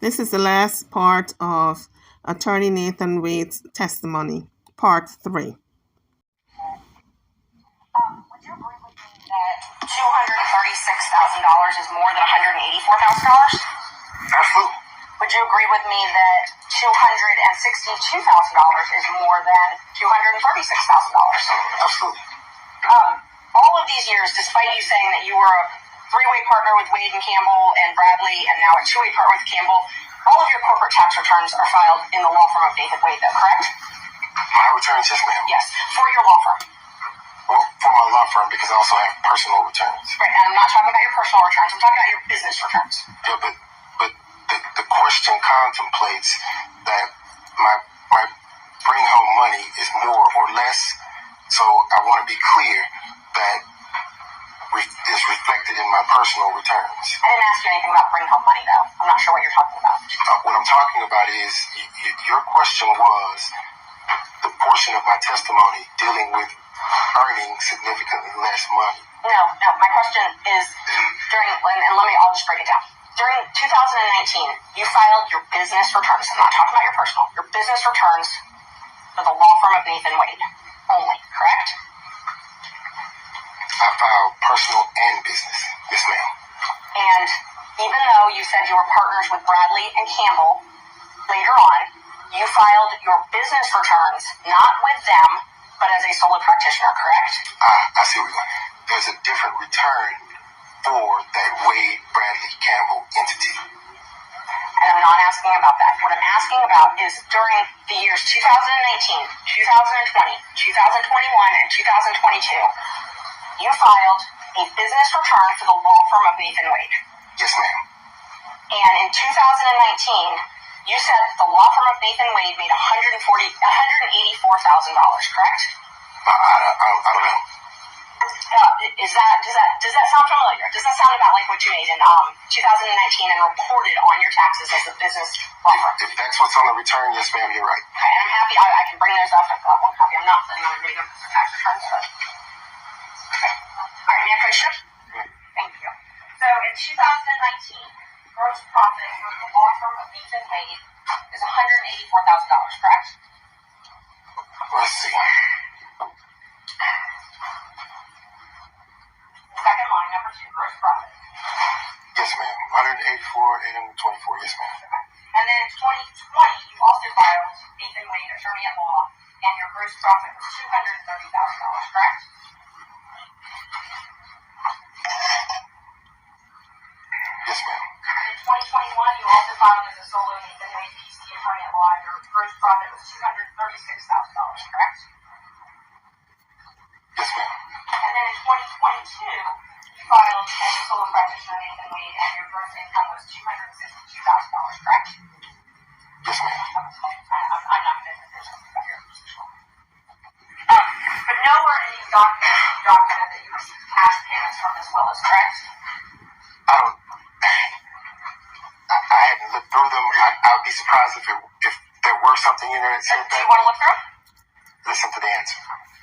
This is the last part of Attorney Nathan Wade's testimony, part 3. Would you agree with me that $236,000 is more than $184,000? Absolutely. Would you agree with me that $262,000 is more than $236,000? Absolutely. All of these years, despite you saying that you were a three-way partner with Wade and Campbell and Bradley, and now a two-way partner with Campbell, all of your corporate tax returns are filed in the law firm of Nathan Wade, though, correct? My returns, yes, ma'am. Yes, for your law firm. Well, for my law firm, because I also have personal returns. Right, and I'm not talking about your personal returns. I'm talking about your business returns. Yeah, but the question contemplates that my bring home money is more or less. So I want to be clear that is reflected in my personal returns. I didn't ask you anything about bring home money, though. I'm not sure what you're talking about. What I'm talking about is your question was the portion of my testimony dealing with earning significantly less money. No. My question is I'll just break it down. During 2019, you filed your business returns. I'm not talking about your personal. Your business returns for the law firm of Nathan Wade only, correct? I filed personal and business. Yes, ma'am. And even though you said you were partners with Bradley and Campbell, later on, you filed your business returns not with them, but as a solo practitioner, correct? I see what you're going. There's a different return for that Wade, Bradley, Campbell entity. And I'm not asking about that. What I'm asking about is during the years 2019, 2020, 2021, and 2022, you filed a business return for the law firm of Nathan Wade. Yes, ma'am. And in 2019, you said that the law firm of Nathan Wade made $184,000, correct? I don't know. Does that sound familiar? Does that sound about like what you made in 2019 and reported on your taxes as a business law firm? If that's what's on the return, yes, ma'am, you're right. Okay, and I'm happy. I can bring those up. I've got one copy. I'm not planning on reading up the tax returns, but okay. All right, may I appreciate it? Thank you. So in 2019, gross profit for the law firm of Nathan Wade is $184,000, correct? Let's see. Second line, number 2, gross profit. Yes, ma'am. 184,824. Yes, ma'am. And then in 2020, you also filed Nathan Wade, attorney at law, and your gross profit was $230,000, correct? Yes, ma'am. In 2021, you also filed as a solo Nathan Wade PC attorney at law, and your gross profit was $236,000, correct? Yes, ma'am. And then in 2022, you filed as a solo practitioner Nathan Wade, and your gross income was $262,000, correct? Yes, ma'am. I'm not going to finish up here. But nowhere in these documents you document that you received cash payments from Ms. Willis, correct? I hadn't looked through them. I would be surprised if there were something in there that said that. Do you want to look through? Listen to the answer.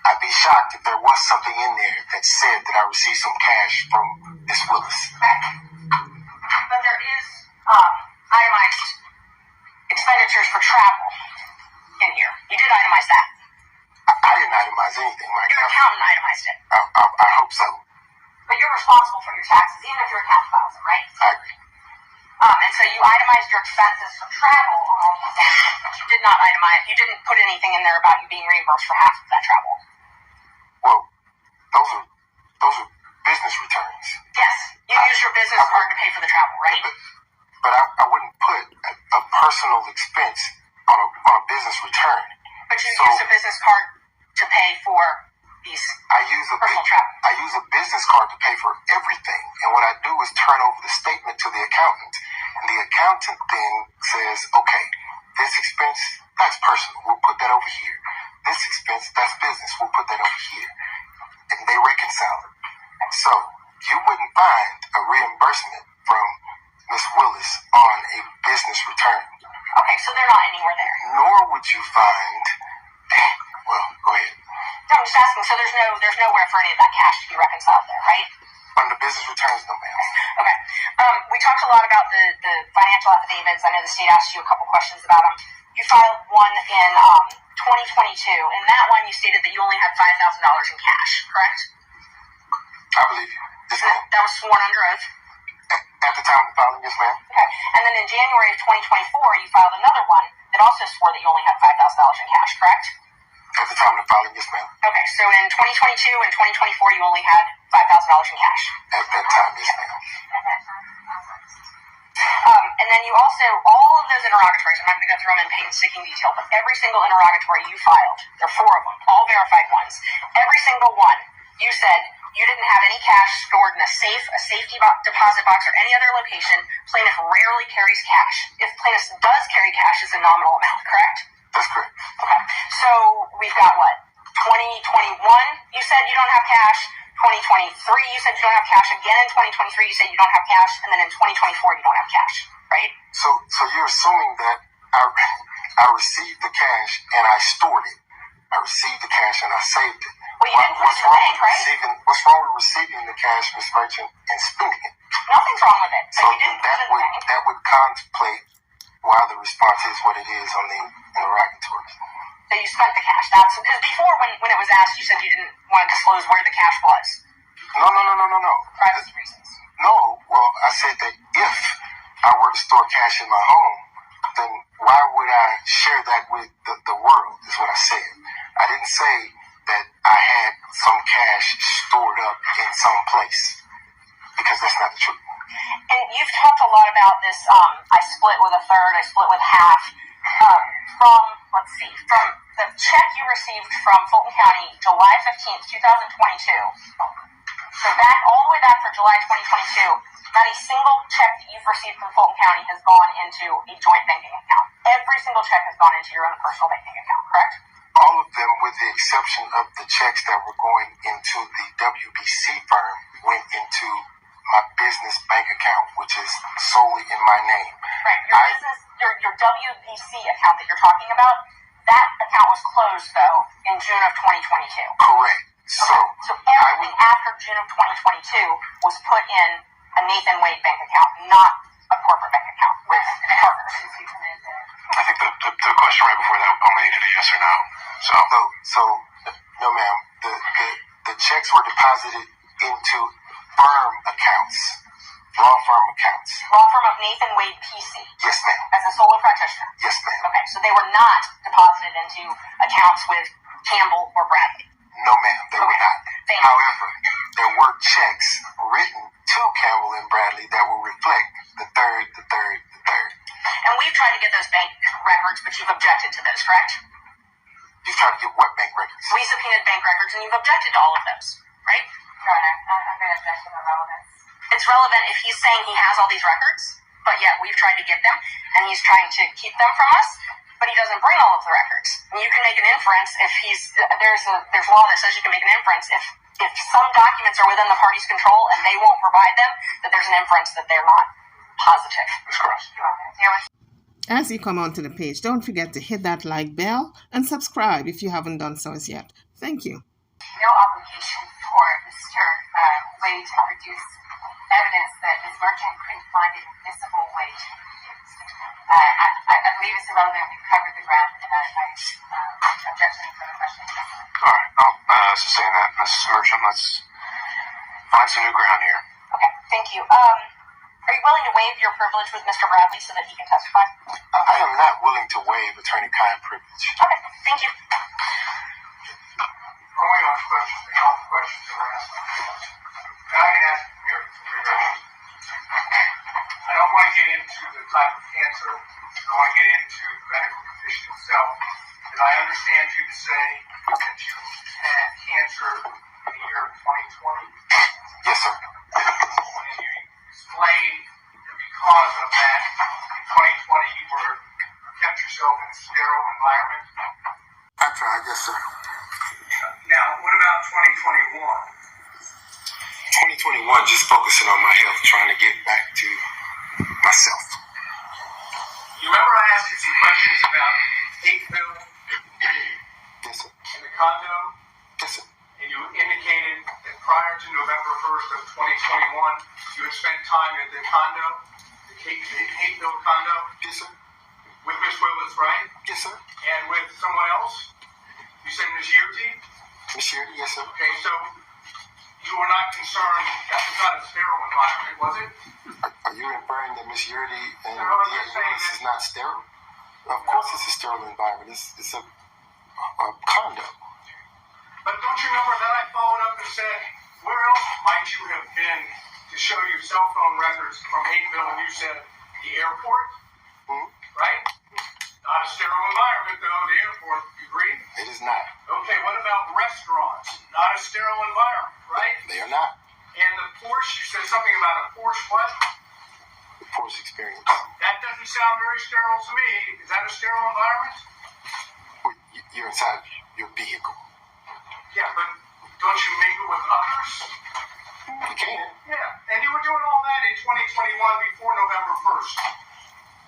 I'd be shocked if there was something in there that said that I received some cash from Ms. Willis. Okay. But there is itemized expenditures for travel in here. You did itemize that. I didn't itemize anything. Your accountant itemized it. I hope so. But you're responsible for your taxes, even if your accountant files it, right? I agree. And so you itemized your expenses for travel on all these things, but you did not itemize, you didn't put anything in there about you being reimbursed for half of that travel. Well, those are business returns. Yes, you use your business card to pay for the travel, right? But I wouldn't put a personal expense on a business return. But you use a business card to pay for these personal travel. I use a business card to pay for everything. And what I do is turn over the statement to the accountant. And the accountant then says, okay, this expense, that's personal. We'll put that over here. This expense, that's business. We'll put that over here. And they reconcile it. And so you wouldn't find a reimbursement from Ms. Willis on a business return. Okay, so they're not anywhere there. Nor would you find, well, go ahead. No, I'm just asking, so there's nowhere for any of that cash to be reconciled there, right? On the business returns, no, ma'am. Okay. We talked a lot about the financial affidavits. I know the state asked you a couple questions about them. You filed one in 2022. In that one, you stated that you only had $5,000 in cash, correct? I believe you. Yes, ma'am. That was sworn under oath. At the time of filing, yes, ma'am. Okay. And then in January of 2024, you filed another one that also swore that you only had $5,000 in cash, correct? At the time of filing, yes, ma'am. Okay. So in 2022 and 2024, you only had $5,000 in cash. At that time, yes, ma'am. And then you also, all of those interrogatories, I'm not going to go through them in painstaking detail, but every single interrogatory you filed, there are 4 of them, all verified ones, every single one, you said you didn't have any cash stored in a safe, a safety deposit box, or any other location. Plaintiff rarely carries cash. If plaintiff does carry cash, it's a nominal amount, correct? That's correct. Okay. So we've got what? 2021, you said you don't have cash. 2023, you said you don't have cash. Again in 2023, you said you don't have cash. And then in 2024, you don't have cash, right? So you're assuming that I received the cash and I stored it. I received the cash and I saved it. Well, you didn't put it in the bank, right? What's wrong with receiving the cash, Ms. Merchant, and spending it? Nothing's wrong with it. So you didn't put it in the bank. That would contemplate why the response is what it is on the interrogatories. So you spent the cash. That's because before, when it was asked, you said you didn't want to disclose where the cash was. No. Privacy reasons. No. Well, I said that if I were to store cash in my home, then why would I share that with the world, is what I said. I didn't say that I had some cash stored up in some place, because that's not the truth. And you've talked a lot about this, I split with a third, I split with half, from the check you received from Fulton County July 15th, 2022. So all the way back for July 2022, not a single check that you've received from Fulton County has gone into a joint banking account. Every single check has gone into your own personal banking account, correct? All of them, with the exception of the checks that were going into the WBC firm, went into my business bank account, which is solely in my name. Right. Your WBC account that you're talking about, that account was closed, though, in June of 2022. Correct. So everything after June of 2022 was put in a Nathan Wade bank account, not a corporate bank account with partners. I think the question right before that only needed a yes or no. So no, ma'am. The checks were deposited into firm accounts, law firm accounts. Law firm of Nathan Wade PC. Yes, ma'am. As a solo practitioner. Yes, ma'am. Okay, so they were not deposited into accounts with Campbell or Bradley. No, ma'am, they were not. However, there were checks written to Campbell and Bradley that will reflect the third. And we've tried to get those bank records, but you've objected to those, correct? You've tried to get what bank records? We subpoenaed bank records, and you've objected to all of those, right? Your Honor, I'm going to object to the relevance. It's relevant if he's saying he has all these records, but yet we've tried to get them, and he's trying to keep them from us, but he doesn't bring all of the records. And you can make an inference if there's law that says you can make an inference if some documents are within the party's control and they won't provide them, that there's an inference that they're not positive. That's correct. As you come onto the page, don't forget to hit that like bell and subscribe if you haven't done so as yet. Thank you. No obligation for Mr. Wade to produce evidence that Ms. Merchant couldn't find an admissible way to produce. I believe it's irrelevant. We've covered the ground, and I object to any further questions. All right. I'll sustain that, Mrs. Merchant. Let's find some new ground here. Okay, thank you. Are you willing to waive your privilege with Mr. Bradley so that he can testify? I am not willing to waive attorney-client privilege. Okay, thank you. Only on questions, the health questions that were asked. Now I can ask your questions. I don't want to get into the type of cancer. I don't want to get into the medical condition itself. But I understand you to say that you had cancer in the year 2020. Yes, sir. And you explained that because of that, in 2020 you kept yourself in a sterile environment. I tried, yes, sir. Now, what about 2021? 2021, just focusing on my health, trying to get back to myself. You remember I asked you some questions about Hapeville? Yes, sir. And the condo? Yes, sir. And you indicated that prior to November 1st of 2021, you had spent time at the condo, the Hapeville condo? Yes, sir. With Miss Willis, right? Yes, sir. And with someone else? You said Miss Yurty? Miss Yurty, yes, sir. Okay, so you were not concerned, that was not a sterile environment, was it? Are you inferring that Miss Yurty and Willis is not sterile? Of course it's a sterile environment. It's a condo. But don't you remember that I followed up and said, where else might you have been to show your cell phone records from Hapeville? And you said, the airport? Right? Not a sterile environment, though, the airport. You agree? It is not. Okay, what about restaurants? Not a sterile environment, right? They are not. And the Porsche, you said something about a Porsche what? The Porsche experience. That doesn't sound very sterile to me. Is that a sterile environment? Well, you're inside your vehicle. Yeah, but don't you mingle with others? You can. Yeah, and you were doing all that in 2021 before November 1st.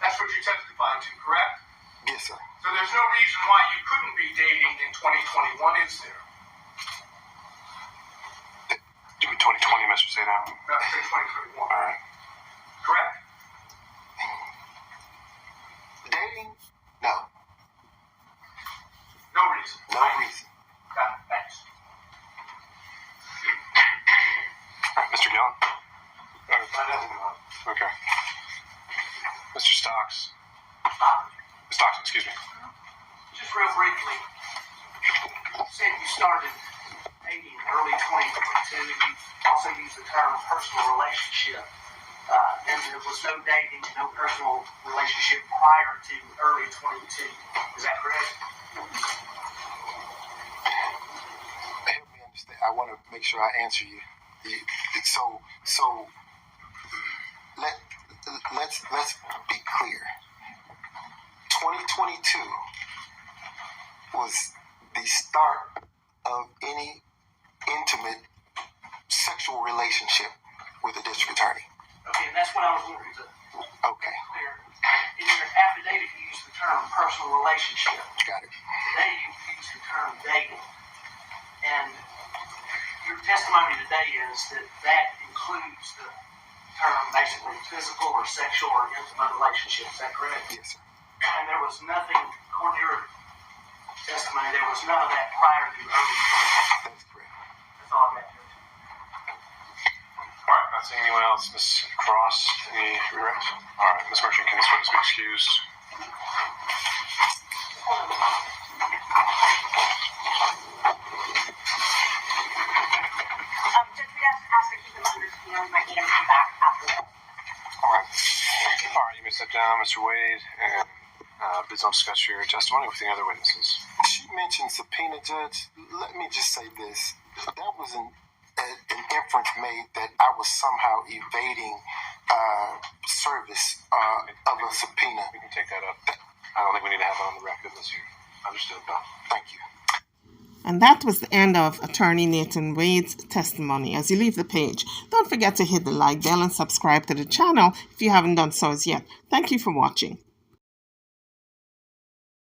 That's what you testified to, correct? Yes, sir. So there's no reason why you couldn't be dating in 2021, is there? Do 2020, Mr. Sadow? No, I said 2021. All right. Correct? Dating? No. No reason. No reason. Got it. Thanks. All right, Mr. Gillen? Okay. Mr. Stocks? Stocks, excuse me. Just real briefly, you said you started dating early 2022, and you also used the term personal relationship, and there was no dating, no personal relationship prior to early 22. Is that correct? Help me understand. I want to make sure I answer you. Let's be clear. 2022 was the start of any intimate sexual relationship with a district attorney. Okay, and that's what I was wanting to Okay. clear. In your affidavit, you used the term personal relationship. Got it. Today, you used the term dating. And your testimony today is that includes the term basically physical or sexual or intimate relationship. Is that correct? Yes, sir. And there was nothing, according to your testimony, there was none of that prior to early 20. That's correct. That's all I got. All right, not seeing anyone else. Ms. Cross, any regrets? All right, Ms. Merchant, can this witness be excused? Judge, we'd ask to keep them under subpoena. We might need them to come back after that. All right. All right, you may step down, Mr. Wade, and please don't discuss your testimony with the other witnesses. She mentioned subpoena, Judge. Let me just say this. That was an inference made that I was somehow evading service of a subpoena. We can take that up. I don't think we need to have it on the record this year. Understood, though. Thank you. And that was the end of Attorney Nathan Wade's testimony. As you leave the page, don't forget to hit the like bell and subscribe to the channel if you haven't done so as yet. Thank you for watching.